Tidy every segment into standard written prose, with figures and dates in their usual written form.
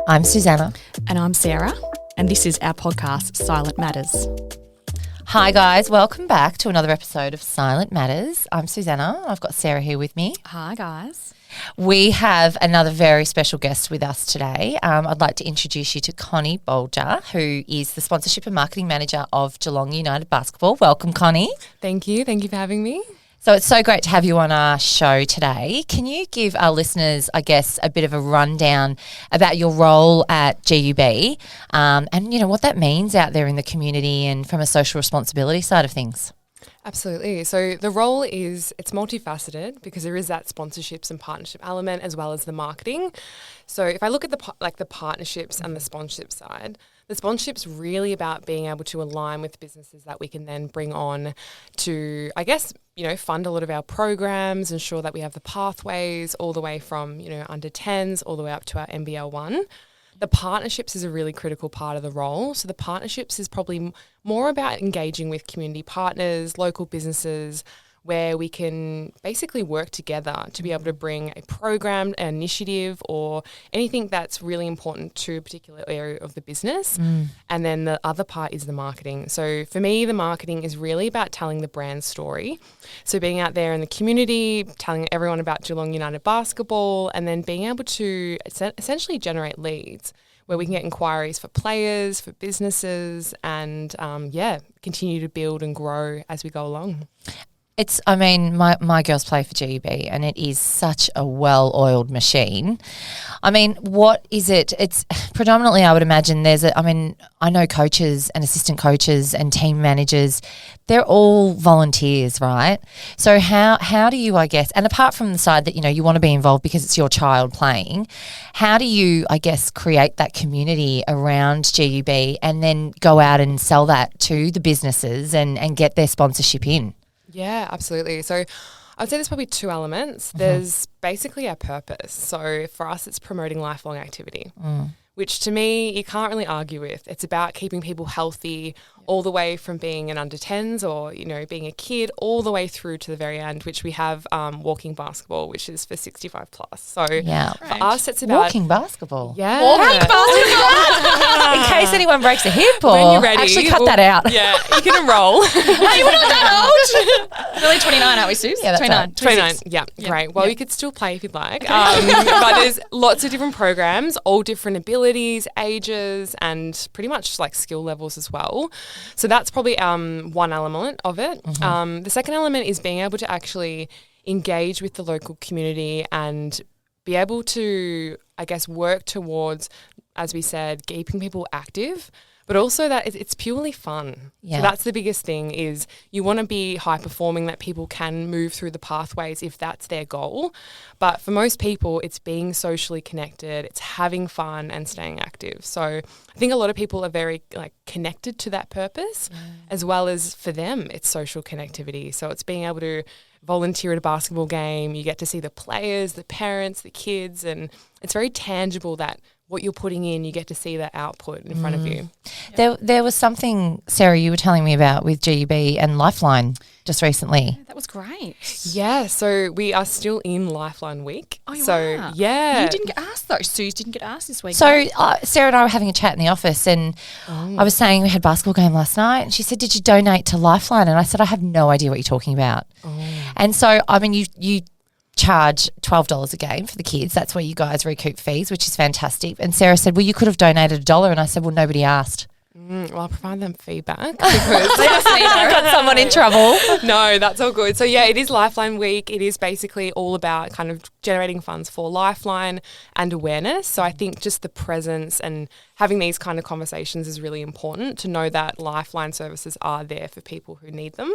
I'm Susannah. And I'm Sarah, and this is our podcast, Silent Matters. Hi guys, welcome back to another episode of Silent Matters. I'm Susannah. I've got Sarah here with me. Hi, guys. We have another very special guest with us today. I'd like to introduce you to Connie Bolger, who is the Sponsorship and Marketing Manager of Geelong United Basketball. Welcome, Connie. Thank you. Thank you for having me. So it's so great to have you on our show today. Can you give our listeners, I guess, a bit of a rundown about your role at GUB and, you know, what that means out there in the community and from a social responsibility side of things? Absolutely. So the role it's multifaceted because there is that sponsorships and partnership element as well as the marketing. So if I look at the partnerships and the sponsorship side, the sponsorship's really about being able to align with businesses that we can then bring on to, I guess, you know, fund a lot of our programs, ensure that we have the pathways all the way from, you know, under 10s all the way up to our NBL1. The partnerships is a really critical part of the role. So the partnerships is probably more about engaging with community partners, local businesses, where we can basically work together to be able to bring a program, an initiative, or anything that's really important to a particular area of the business. And then the other part is the marketing. So for me, the marketing is really about telling the brand story. So being out there in the community, telling everyone about Geelong United Basketball, and then being able to essentially generate leads where we can get inquiries for players, for businesses, and continue to build and grow as we go along. My girls play for GUB and it is such a well-oiled machine. I mean, what is it? It's predominantly, I would imagine, I know coaches and assistant coaches and team managers, they're all volunteers, right? So how do you, I guess, and apart from the side that, you know, you want to be involved because it's your child playing, how do you, I guess, create that community around GUB and then go out and sell that to the businesses and get their sponsorship in? Yeah, absolutely. So I would say there's probably two elements. There's basically our purpose. So for us, it's promoting lifelong activity, which to me, you can't really argue with. It's about keeping people healthy all the way from being an under 10s or, you know, being a kid all the way through to the very end, which we have walking basketball, which is for 65 plus. So for us, it's about walking basketball. Yeah. Walking basketball. In case anyone breaks a hip or when you're ready, actually cut that out. Yeah, you can enroll. Hey, we're not that old. We're only 29, aren't we, Sus? Yeah, that's 29. right. 29, yeah, great. Well, you could still play if you'd like. But there's lots of different programs, all different abilities, ages, and pretty much like skill levels as well. So that's probably one element of it. The second element is being able to actually engage with the local community and be able to, I guess, work towards, as we said, keeping people active, but also that it's purely fun. Yeah. So that's the biggest thing is you want to be high performing, that people can move through the pathways if that's their goal. But for most people, it's being socially connected, it's having fun and staying active. So I think a lot of people are very connected to that purpose, as well as for them, it's social connectivity. So it's being able to volunteer at a basketball game, you get to see the players, the parents, the kids, and it's very tangible that what you're putting in, you get to see that output in front of you. There was something, Sarah, you were telling me about with GUB and Lifeline just recently. That was great. Yeah, so we are still in Lifeline Week. Oh, you so are? yeah. You didn't get asked though. Sus didn't get asked this week. So Sarah and I were having a chat in the office and I was saying we had a basketball game last night and she said, did you donate to Lifeline? And I said, I have no idea what you're talking about. And so, I mean, you charge $12 a game for the kids. That's where you guys recoup fees, which is fantastic. And Sarah said, well, you could have donated $1. And I said, well, nobody asked. Well, I'll provide them feedback because I got someone in trouble. No, that's all good. So yeah, it is Lifeline Week. It is basically all about kind of generating funds for Lifeline and awareness. So I think just the presence and having these kind of conversations is really important to know that Lifeline services are there for people who need them.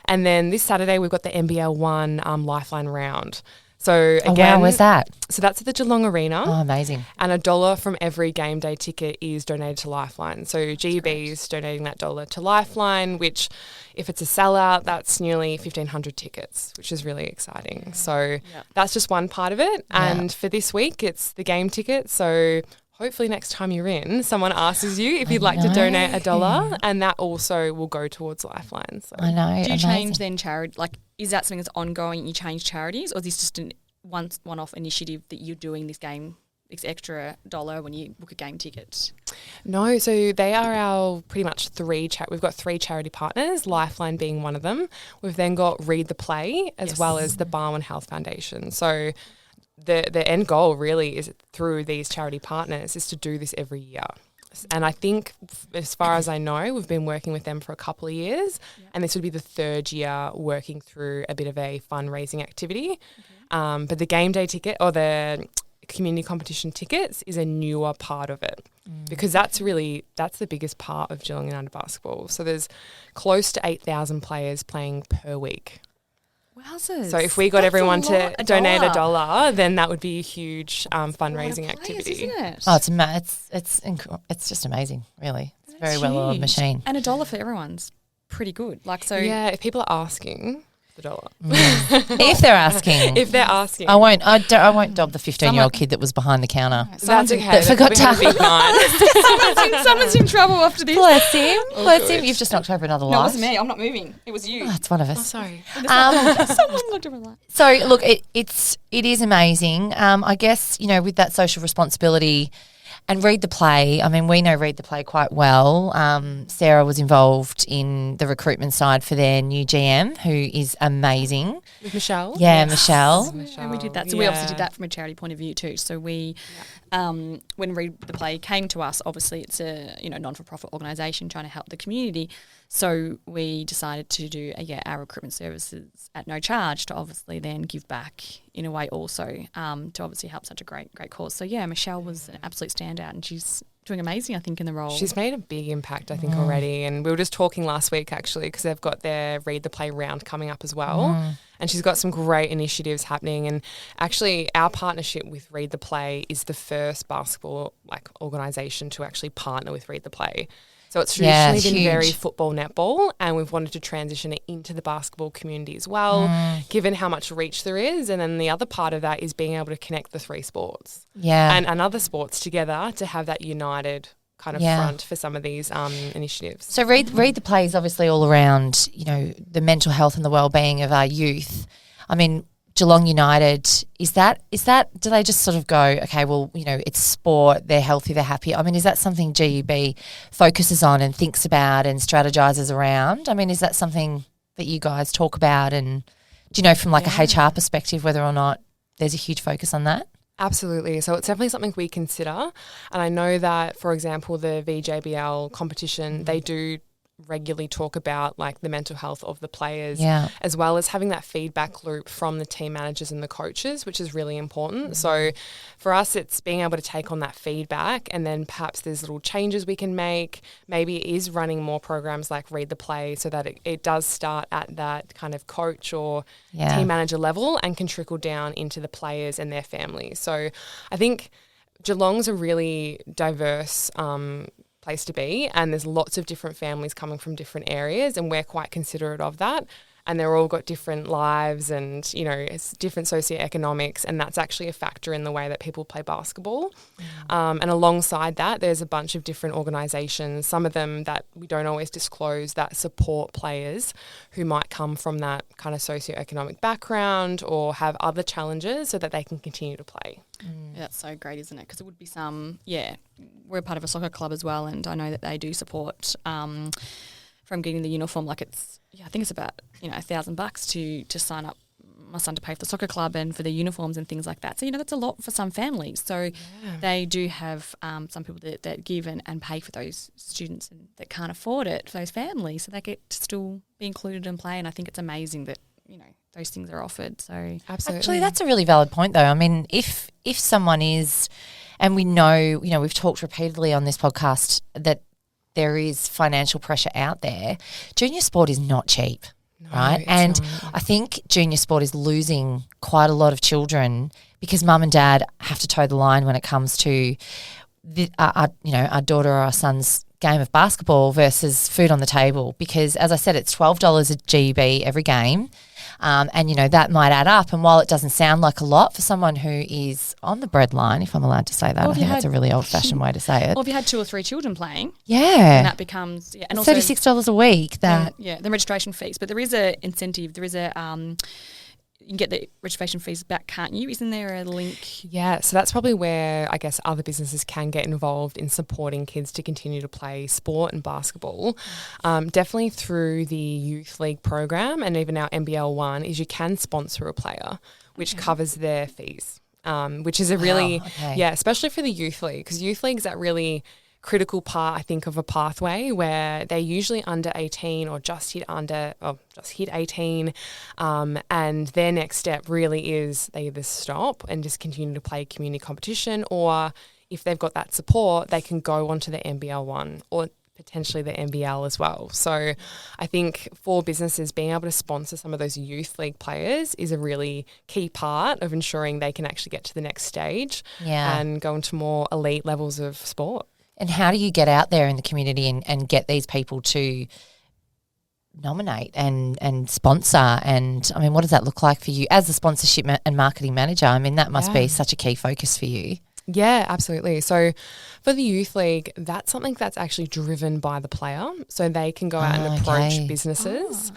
And then this Saturday we've got the NBL1 Lifeline round. So again, where's that? So that's at the Geelong Arena. Oh, amazing. And $1 from every game day ticket is donated to Lifeline. So GUB is donating that $1 to Lifeline, which if it's a sellout, that's nearly 1,500 tickets, which is really exciting. So that's just one part of it. And for this week, it's the game ticket. So hopefully next time you're in, someone asks you if you'd like to donate $1, and that also will go towards Lifeline. So. I know. Do you change then charity? Like, is that something that's ongoing? You change charities, or is this just a one-off initiative that you're doing this game extra $1 when you book a game ticket? No, so they are pretty much we've got 3 charity partners, Lifeline being one of them. We've then got Read the Play as well as the Barwon Health Foundation. So the end goal really is through these charity partners is to do this every year. And I think as far as I know, we've been working with them for a couple of years and this would be the 3rd year working through a bit of a fundraising activity. But the game day ticket or the community competition tickets is a newer part of it because that's the biggest part of Geelong United basketball. So there's close to 8,000 players playing per week. Wowzers. So if we got everyone to donate $1, then that would be a huge fundraising activity. Isn't it? Oh, it's just amazing, really. It's a very well-oiled machine. And $1 for everyone's pretty good. Yeah, if people are asking the $1. If they're asking. If they're asking. I won't dob the 15-year-old kid that was behind the counter. That's okay. That forgot to someone's in trouble after this. Bless him. You've just knocked over another light. No, it wasn't me. I'm not moving. It was you. Oh, it's one of us. Oh, sorry. Someone looked over that. So look, it is amazing. I guess, with that social responsibility and Read the Play. I mean, we know Read the Play quite well. Sarah was involved in the recruitment side for their new GM, who is amazing. With Michelle? Yeah, Michelle. And we did that. So we obviously did that from a charity point of view too. So we, when Read the Play came to us, obviously it's a non-for-profit organisation trying to help the community. So we decided to do our recruitment services at no charge to obviously then give back in a way also to obviously help such a great cause. So Michelle was an absolute standout and she's doing amazing, I think, in the role. She's made a big impact, I think, already. And we were just talking last week actually because they've got their Read the Play round coming up as well. And she's got some great initiatives happening. And actually our partnership with Read the Play is the first basketball organisation to actually partner with Read the Play. So it's traditionally been very football, netball, and we've wanted to transition it into the basketball community as well, given how much reach there is. And then the other part of that is being able to connect the 3 sports and other sports together to have that united kind of front for some of these initiatives. So Read the Play is obviously all around, the mental health and the well-being of our youth. I mean, Geelong United, is that do they just sort of go, okay, well, it's sport, they're healthy, they're happy? I mean, is that something GUB focuses on and thinks about and strategises around? I mean, is that something that you guys talk about, and do you know from a HR perspective whether or not there's a huge focus on that? Absolutely. So it's definitely something we consider. And I know that, for example, the VJBL competition, they do regularly talk about the mental health of the players as well as having that feedback loop from the team managers and the coaches, which is really important. So for us, it's being able to take on that feedback and then perhaps there's little changes we can make. Maybe it is running more programs like Read the Play so that it does start at that kind of coach or team manager level and can trickle down into the players and their families. So I think Geelong's a really diverse place to be, and there's lots of different families coming from different areas, and we're quite considerate of that. And they're all got different lives and, it's different socioeconomics, and that's actually a factor in the way that people play basketball. And alongside that, there's a bunch of different organisations, some of them that we don't always disclose, that support players who might come from that kind of socioeconomic background or have other challenges so that they can continue to play. Yeah, that's so great, isn't it? Because it would be we're part of a soccer club as well, and I know that they do support from getting the uniform. I think it's about $1,000 to sign up my son to pay for the soccer club and for the uniforms and things like that. So that's a lot for some families. So they do have some people that give and pay for those students and that can't afford it for those families, so they get to still be included and play. And I think it's amazing that those things are offered. So absolutely, actually, that's a really valid point, though. I mean, if someone is, and we know, we've talked repeatedly on this podcast that there is financial pressure out there. Junior sport is not cheap, right? And I think junior sport is losing quite a lot of children because mum and dad have to toe the line when it comes to our daughter or our son's game of basketball versus food on the table. Because, as I said, it's $12 a GB every game. And, that might add up. And while it doesn't sound like a lot for someone who is on the breadline, if I'm allowed to say that, I think that's a really old-fashioned way to say it. Or if you had 2 or 3 children playing. Yeah. And that becomes and also $36 a week. The registration fees. But there is an incentive. There is you can get the registration fees back, can't you? Isn't there a link? Yeah, so that's probably where I guess other businesses can get involved in supporting kids to continue to play sport and basketball. Definitely through the youth league program and even our NBL one is you can sponsor a player, which covers their fees, which is a really, especially for the youth league, because youth league is that really critical part, I think, of a pathway where they're usually under 18 or just hit 18, and their next step really is they either stop and just continue to play community competition, or if they've got that support, they can go onto the NBL one or potentially the NBL as well. So I think for businesses, being able to sponsor some of those youth league players is a really key part of ensuring they can actually get to the next stage and go into more elite levels of sport. And how do you get out there in the community and get these people to nominate and sponsor? And, I mean, what does that look like for you as a sponsorship and marketing manager? I mean, that must be such a key focus for you. Yeah, absolutely. So for the youth league, that's something that's actually driven by the player. So they can go out and approach businesses.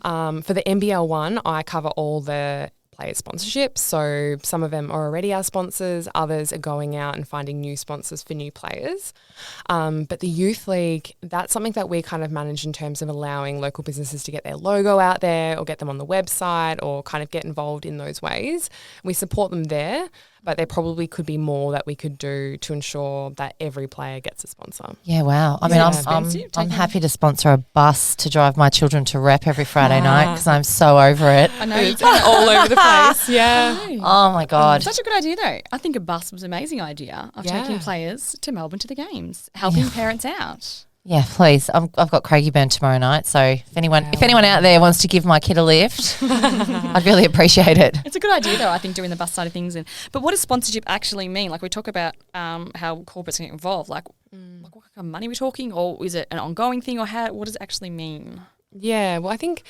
For the NBL one, I cover all the player sponsorships. So some of them are already our sponsors. Others are going out and finding new sponsors for new players. But the youth league, that's something that we kind of manage in terms of allowing local businesses to get their logo out there or get them on the website or kind of get involved in those ways. We support them there, but there probably could be more that we could do to ensure that every player gets a sponsor. Yeah, wow. I mean, I'm happy to sponsor a bus to drive my children to rep every Friday night because I'm so over it. I know you're all over the place. Yeah. Oh, my God. Such a good idea, though. I think a bus was an amazing idea of taking players to Melbourne to the games, helping parents out. Yeah, please. I've got Craigieburn tomorrow night, so if anyone out there wants to give my kid a lift, I'd really appreciate it. It's a good idea, though, I think, doing the bus side of things. But what does sponsorship actually mean? Like, we talk about how corporates get involved. Like what kind of money we're talking, or is it an ongoing thing, or what does it actually mean? Yeah, well, I think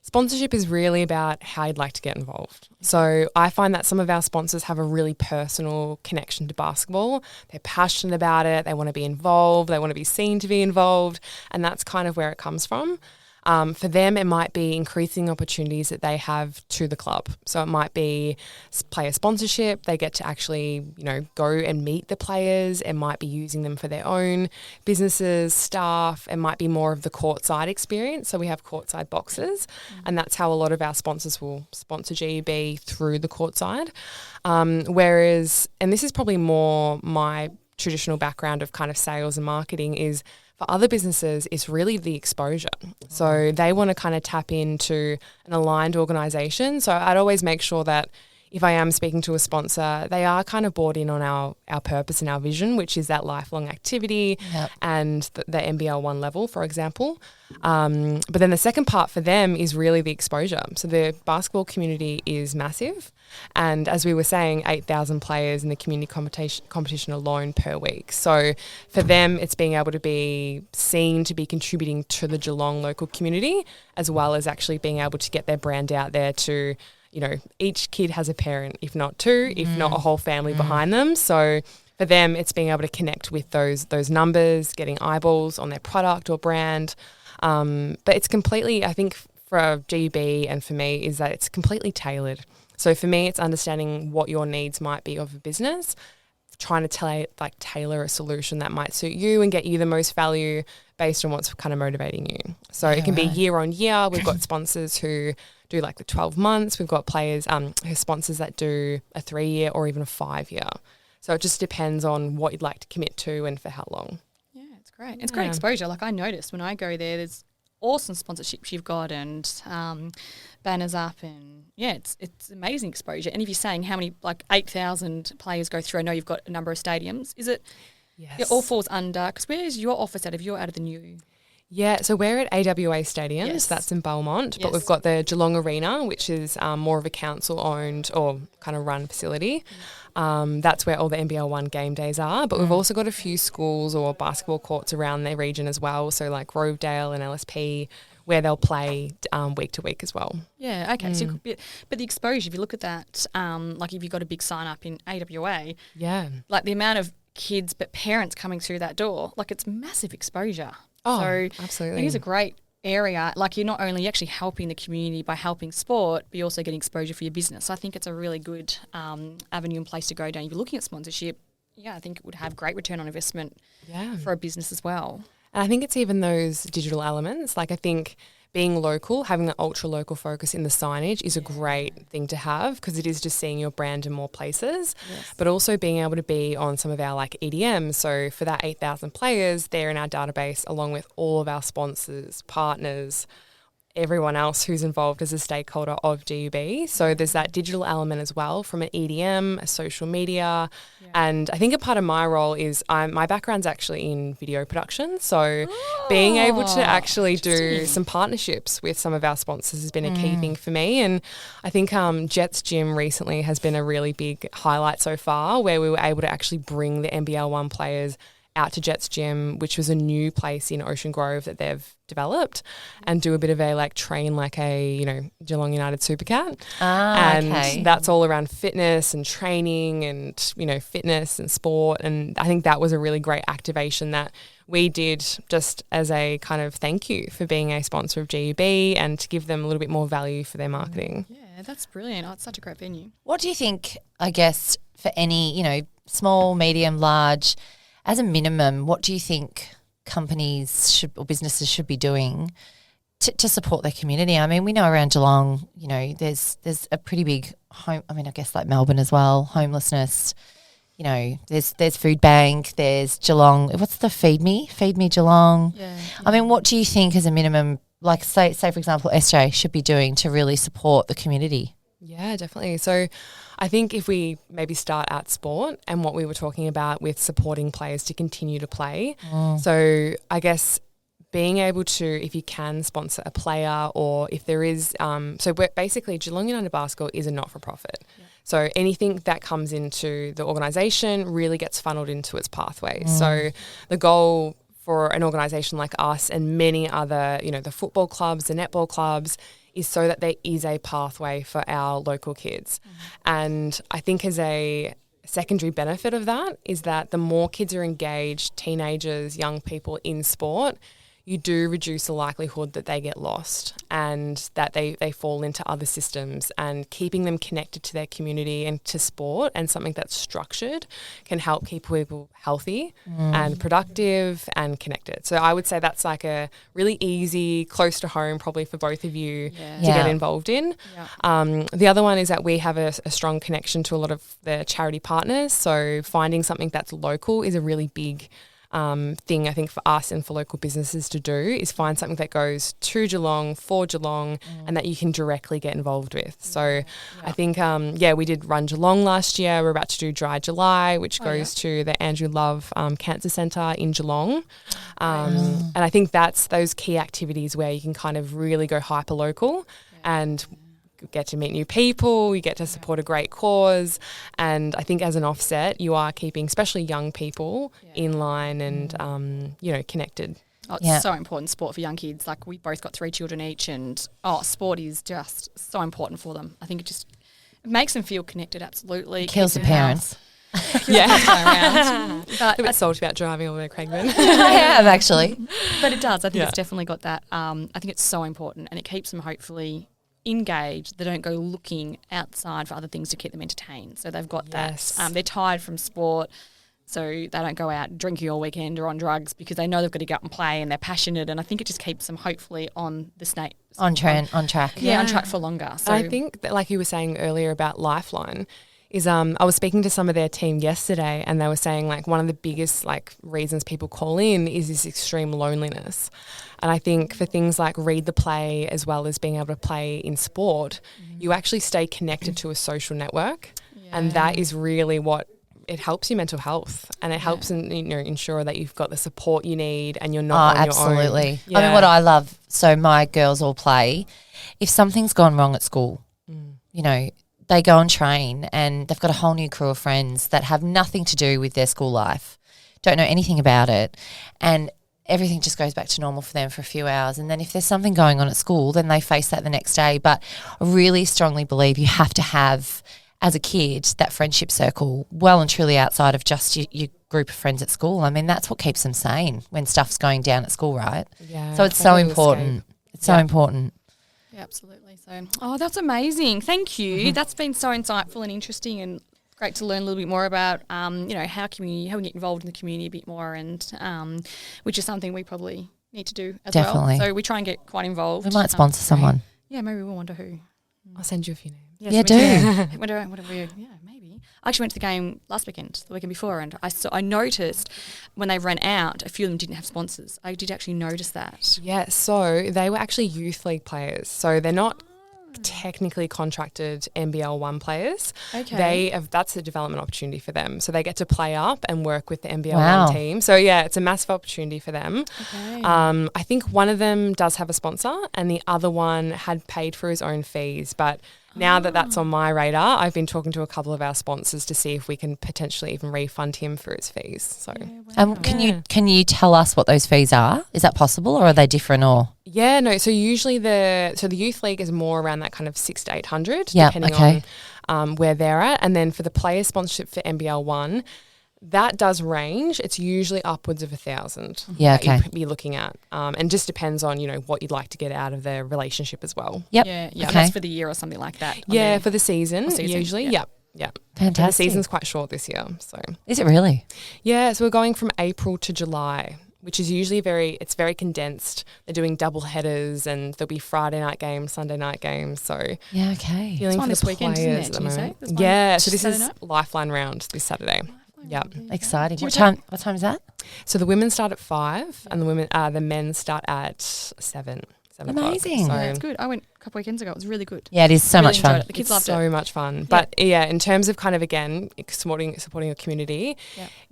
sponsorship is really about how you'd like to get involved. So I find that some of our sponsors have a really personal connection to basketball. They're passionate about it. They want to be involved. They want to be seen to be involved. And that's kind of where it comes from. For them, it might be increasing opportunities that they have to the club. So it might be player sponsorship. They get to actually, go and meet the players. It might be using them for their own businesses, staff. It might be more of the courtside experience. So we have courtside boxes, and that's how a lot of our sponsors will sponsor GUB through the courtside. Whereas, and this is probably more my traditional background of kind of sales and marketing, is for other businesses, it's really the exposure. So they want to kind of tap into an aligned organisation. So I'd always make sure that if I am speaking to a sponsor, they are kind of bought in on our purpose and our vision, which is that lifelong activity and the NBL 1 level, for example. But then the second part for them is really the exposure. So the basketball community is massive. And as we were saying, 8,000 players in the community competition alone per week. So for them, it's being able to be seen to be contributing to the Geelong local community, as well as actually being able to get their brand out there to, each kid has a parent, if not two, if not a whole family behind them. So for them, it's being able to connect with those numbers, getting eyeballs on their product or brand. But it's completely, I think for GB and for me, is that it's completely tailored. So for me, it's understanding what your needs might be of a business, trying to tailor a solution that might suit you and get you the most value based on what's kind of motivating you. So it can be year on year. We've got sponsors who do like the 12 months. We've got players, sponsors that do a 3-year or even a 5-year. So it just depends on what you'd like to commit to and for how long. Yeah, it's great. It's great exposure. Like I noticed when I go there's awesome sponsorships you've got and banners up, and it's amazing exposure. And if you're saying how many 8,000 players go through, I know you've got a number of stadiums. Is it? Yes. It all falls under, because where's your office out of? You're out of the new. Yeah, so we're at AWA Stadium, so that's in Belmont, but we've got the Geelong Arena, which is more of a council-owned or kind of run facility. That's where all the NBL 1 game days are, but we've also got a few schools or basketball courts around the region as well, so like Grovedale and LSP, where they'll play week to week as well. Yeah, okay. So, but the exposure, if you look at that, like if you've got a big sign-up in AWA, like the amount of kids but parents coming through that door, like it's massive exposure. Oh, so absolutely. It is a great area, like you're not only actually helping the community by helping sport, but you're also getting exposure for your business. So I think it's a really good avenue and place to go down. If you're looking at sponsorship, I think it would have great return on investment for a business as well. And I think it's even those digital elements. Like I think being local, having the ultra local focus in the signage is a great thing to have because it is just seeing your brand in more places, but also being able to be on some of our like EDMs. So for that 8,000 players, they're in our database along with all of our sponsors, partners, everyone else who's involved as a stakeholder of GUB. So there's that digital element as well from an EDM, a social media. And I think a part of my role is my background's actually in video production. So being able to actually do some partnerships with some of our sponsors has been a key thing for me. And I think Jets Gym recently has been a really big highlight so far where we were able to actually bring the NBL 1 players out to Jets Gym, which was a new place in Ocean Grove that they've developed, and do a bit of a train like a, Geelong United Supercat. And that's all around fitness and training and, fitness and sport. And I think that was a really great activation that we did just as a kind of thank you for being a sponsor of GUB and to give them a little bit more value for their marketing. Yeah, that's brilliant. It's such a great venue. What do you think, I guess, for any, small, medium, large, as a minimum, what do you think companies or businesses should be doing to support their community? I mean, we know around Geelong, there's a pretty big I guess like Melbourne as well, homelessness. There's food bank, there's Geelong. What's the Feed Me Geelong? Yeah. I mean, what do you think as a minimum, like say for example, SJ should be doing to really support the community? Yeah, definitely. So I think if we maybe start at sport and what we were talking about with supporting players to continue to play. So I guess being able to, if you can sponsor a player or if there is, so basically Geelong United Basketball is a not-for-profit. Yeah. So anything that comes into the organisation really gets funneled into its pathways. So the goal for an organisation like us and many other, the football clubs, the netball clubs, is so that there is a pathway for our local kids. And I think as a secondary benefit of that is that the more kids are engaged, teenagers, young people in sport, you do reduce the likelihood that they get lost and that they fall into other systems, and keeping them connected to their community and to sport and something that's structured can help keep people healthy and productive and connected. So I would say that's like a really easy, close to home probably for both of you to get involved in. Yeah. The other one is that we have a strong connection to a lot of the charity partners. So finding something that's local is a really big thing I think for us and for local businesses to do, is find something that goes to Geelong, for Geelong, and that you can directly get involved with. So I think, we did Run Geelong last year. We're about to do Dry July, which goes to the Andrew Love Cancer Centre in Geelong. And I think that's those key activities where you can kind of really go hyper local and get to meet new people, you get to support a great cause, and I think as an offset you are keeping especially young people in line and connected. It's so important, sport for young kids. Like we both got 3 children each, and sport is just so important for them. I think it makes them feel connected. Absolutely, it kills the parents. Around. But a bit salty about driving all the way to Craigman. I am actually, but it does. I think it's definitely got that. I think it's so important, and it keeps them hopefully engaged. They don't go looking outside for other things to keep them entertained. So they've got that. They're tired from sport, so they don't go out drinking all weekend or on drugs because they know they've got to go out and play and they're passionate. And I think it just keeps them hopefully on the snake. On track. Yeah, on track for longer. So I think that, like you were saying earlier about Lifeline, is I was speaking to some of their team yesterday, and they were saying like one of the biggest reasons people call in is this extreme loneliness. And I think for things like Read the Play as well as being able to play in sport, you actually stay connected to a social network, and that is really what it helps your mental health, and it helps ensure that you've got the support you need and you're not on your own. Absolutely. Yeah. I mean, what I love, so my girls all play. If something's gone wrong at school, they go and train and they've got a whole new crew of friends that have nothing to do with their school life, don't know anything about it, and everything just goes back to normal for them for a few hours. And then if there's something going on at school, then they face that the next day. But I really strongly believe you have to have, as a kid, that friendship circle well and truly outside of just your group of friends at school. I mean, that's what keeps them sane when stuff's going down at school, right? Yeah. So it's so important. So important. Yeah, absolutely. So, that's amazing. Thank you. That's been so insightful and interesting, and great to learn a little bit more about, how we get involved in the community a bit more, and which is something we probably need to do as Definitely. well. So we try and get quite involved. We might sponsor someone. Yeah, maybe we'll wonder who. I'll send you a few names. Yes, Yeah, we do. Whatever maybe. I actually went to the game last weekend, the weekend before, and I noticed when they ran out, a few of them didn't have sponsors. I did actually notice that. Yeah, so they were actually youth league players. So they're not technically contracted NBL 1 players. Okay. That's a development opportunity for them. So they get to play up and work with the NBL Wow. 1 team. So yeah, it's a massive opportunity for them. Okay. I think one of them does have a sponsor and the other one had paid for his own fees. But now that that's on my radar, I've been talking to a couple of our sponsors to see if we can potentially even refund him for his fees. So Can you tell us what those fees are? Is that possible, or are they different? Or yeah, no. So usually the youth league is more around that kind of 600 to 800, depending on where they're at. And then for the player sponsorship for NBL 1, that does range. It's usually upwards of 1,000. Yeah, that you'd be looking at, and just depends on what you'd like to get out of the relationship as well. Yep. Yeah. Okay. That's for the year or something like that. Yeah, for the season, usually. Yeah. Yep. Fantastic. And the season's quite short this year, so Is it really? yeah. So we're going from April to July, which is usually very condensed. They're doing double headers, and there'll be Friday night games, Sunday night games. So Yeah. Okay. feeling one for this the weekend, players isn't at it? the Did you say? moment. There's one Yeah, so this Saturday is night? Lifeline round this Saturday. Yep. Exciting. Do you What time? What time is that? So the women start at 5 and the men start at 7. 7 o'clock. Amazing. So Yeah, it's good. I went a couple weekends ago. It was really good. Yeah, it is so Really much enjoyed fun. it. The kids it's loved so it. much fun. But yeah, in terms of kind of again supporting a community,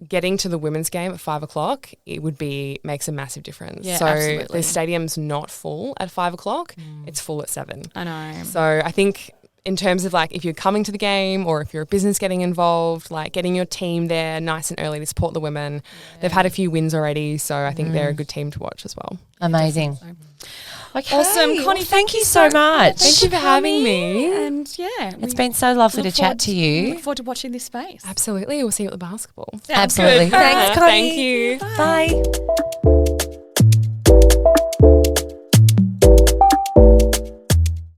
getting to the women's game at 5 o'clock, it would makes a massive difference. Yeah, so absolutely. the stadium's not full at 5 o'clock; it's full at 7. I know. So I think in terms of if you're coming to the game or if you're a business getting involved, getting your team there nice and early to support the women. Yeah. They've had a few wins already, so I think they're a good team to watch as well. Amazing. Okay. Awesome. Connie, thank you so much. Thank you for having me. And It's been so lovely to chat to you. Look forward to watching this space. Absolutely. We'll see you at the basketball. Absolutely. Thanks, Connie. Thank you. Bye.